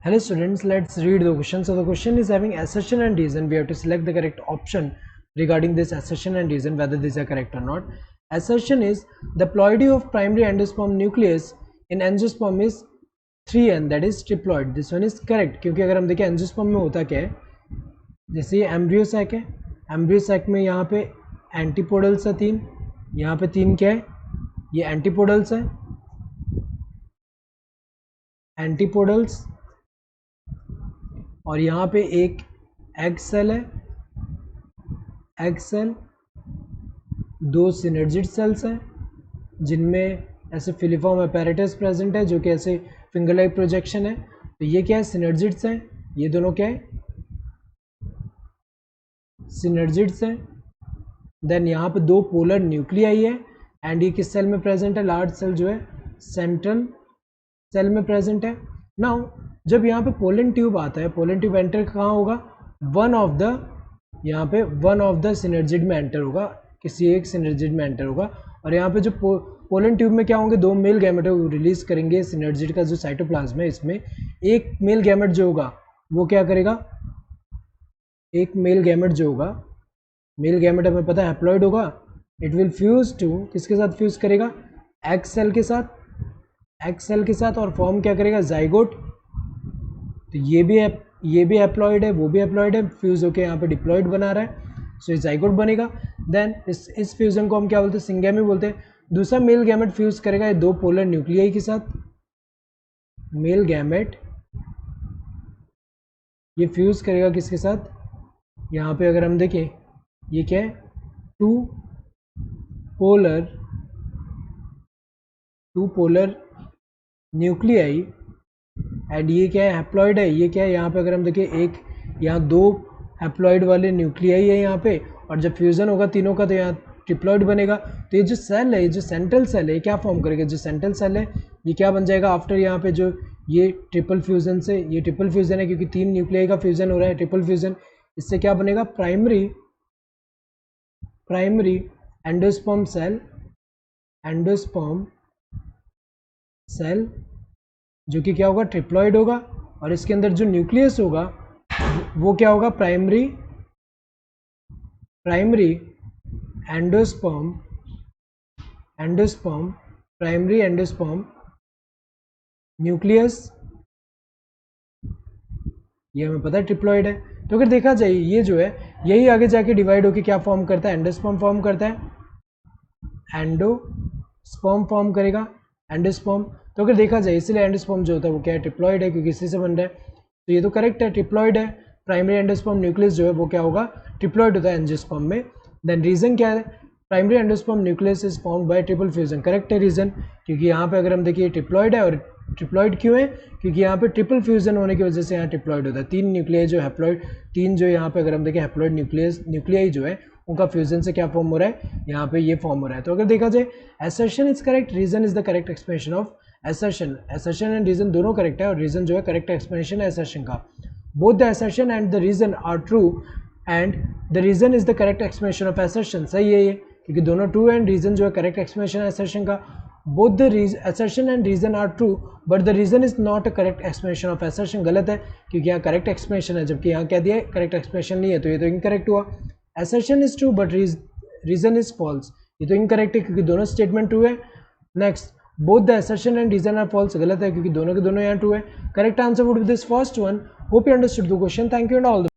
Hello students, let's read the question. So the question is having assertion and reason. We have to select the correct option regarding this assertion and reason, whether these are correct or not. Assertion is the ploidy of primary endosperm nucleus in angiosperm is 3n, that is triploid. This one is correct क्योंकि अगर हम देखें angiosperm में होता क्या है, जैसे ये एम्ब्रियो सैक है, एम्ब्रियो सैक में यहाँ पे एंटीपोडल्स है 3, यहाँ पे 3 क्या है, ये एंटीपोडल्स है, एंटीपोडल्स, और यहाँ पे एक एग सेल है, एग सेल, 2 सिनर्जिड सेल्स हैं जिनमें ऐसे फिलिफॉर्म अपैरेटस प्रेजेंट है जो कि ऐसे फिंगर लाइक प्रोजेक्शन है। तो ये क्या है, सिनर्जिड्स हैं, ये दोनों क्या है, सिनर्जिड्स हैं। देन यहाँ पे 2 पोलर न्यूक्लियाई है एंड ये किस सेल में प्रेजेंट है, लार्ज सेल जो है सेंट्रल सेल में प्रेजेंट है। नाउ जब यहाँ पे पोलन ट्यूब आता है, पोलन ट्यूब एंटर कहाँ होगा, वन ऑफ द सिनर्जिड में एंटर होगा, किसी एक सिनर्जिड में एंटर होगा। और यहाँ पे जो पोलन ट्यूब में क्या होंगे, 2 मेल गैमेट रिलीज करेंगे सिनर्जिड का जो साइटोप्लाज्म है, इसमें एक मेल गैमेट जो होगा वो क्या करेगा, एक मेल गैमेट जो होगा, मेल गैमेट हमें पता है हैप्लॉइड होगा, इट विल फ्यूज टू, किसके साथ फ्यूज करेगा, एग सेल के साथ, एग सेल के साथ, और फॉर्म क्या करेगा, जाइगोट। तो ये भी हैप्लॉइड है, वो भी हैप्लॉइड है, फ्यूज होके यहाँ पे डिप्लॉइड बना रहा है, सो ये जाइगोट बनेगा। देन इस फ्यूजन को हम क्या बोलते हैं, सिंगैमी बोलते हैं। दूसरा मेल गैमेट फ्यूज करेगा ये 2 पोलर न्यूक्लियाई के साथ, मेल गैमेट ये फ्यूज करेगा किसके साथ, यहाँ पे अगर हम देखें ये क्या है, 2 पोलर न्यूक्लियाई एंड ये क्या है, हैप्लॉइड है। ये क्या है, यहाँ पे अगर हम देखें एक, यहाँ 2 हैप्लॉइड वाले न्यूक्लियाई है यहाँ पे, और जब फ्यूजन होगा तीनों का तो यहाँ ट्रिप्लॉइड बनेगा। तो ये जो सेल है, ये जो सेंट्रल सेल है, ये क्या फॉर्म करेगा, जो सेंट्रल सेल है ये क्या बन जाएगा आफ्टर यहाँ पे जो ये ट्रिपल फ्यूजन से, ये ट्रिपल फ्यूजन है क्योंकि 3 न्यूक्लियाई का फ्यूजन हो रहा है, ट्रिपल फ्यूजन, इससे क्या बनेगा, प्राइमरी एंडोस्पर्म सेल जो कि क्या होगा, ट्रिप्लॉइड होगा। और इसके अंदर जो न्यूक्लियस होगा वो क्या होगा, प्राइमरी एंडोस्पर्म न्यूक्लियस, ये हमें पता है ट्रिप्लॉइड है। तो अगर देखा जाए ये जो है यही आगे जाके डिवाइड होके क्या फॉर्म करता है, एंडोस्पर्म फॉर्म करता है, एंडोस्पर्म फॉर्म करेगा, एंडोस्पर्म। तो अगर देखा जाए इसलिए एंडोस्पर्म जो होता है वो क्या है, ट्रिप्लॉइड है क्योंकि इसी से बन रहा है। तो ये तो करेक्ट है, ट्रिप्लॉइड है, प्राइमरी एंडोस्पर्म न्यूक्लियस जो है वो क्या होगा, ट्रिप्लॉइड होता है एंजियोस्पर्म में। देन रीजन क्या है, primary endosperm nucleus is formed by triple fusion, correct है रीजन, क्योंकि यहाँ पे अगर हम देखिए ट्रिप्लॉइड है, और ट्रिप्लॉइड क्यों है, क्योंकि यहाँ पे ट्रिपल फ्यूजन होने की वजह से यहाँ ट्रिप्लॉइड होता है। 3 न्यूक्लियाई जो हैप्लॉइड, 3 जो यहाँ पे अगर हम देखें हैप्लॉइड न्यूक्लियाई जो है उनका फ्यूजन से क्या फॉर्म हो रहा है, यहाँ पे ये फॉर्म हो रहा है। तो अगर देखा जाए assertion is correct, reason is the correct explanation of assertion. Assertion and reason दोनों करेक्ट है, और रीजन जो है करेक्ट एक्सप्लेनेशन है असर्शन का। Both the assertion and the reason are true and the reason is the correct explanation of assertion, सही है ये, क्योंकि दोनों ट्रू एंड रीजन जो है करेक्ट एक्सप्लेनेशन है असर्शन का। Both the assertion and reason are true but the reason is not a correct explanation of assertion, गलत है क्योंकि यहाँ करेक्ट एक्सप्लेनेशन है, जबकि यहाँ क्या दिया है, करेक्ट एक्सप्लेनेशन नहीं है, तो ये तो इनकरेक्ट हुआ। assertion is true but reason is false, ये तो इनकरेक्ट है क्योंकि दोनों स्टेटमेंट ट्रू है। Next, both the assertion and reason are false, गलत है क्योंकि दोनों के दोनों यहाँ ट्रू है। Correct answer would be this first one. Hope you understood the question, thank you and all the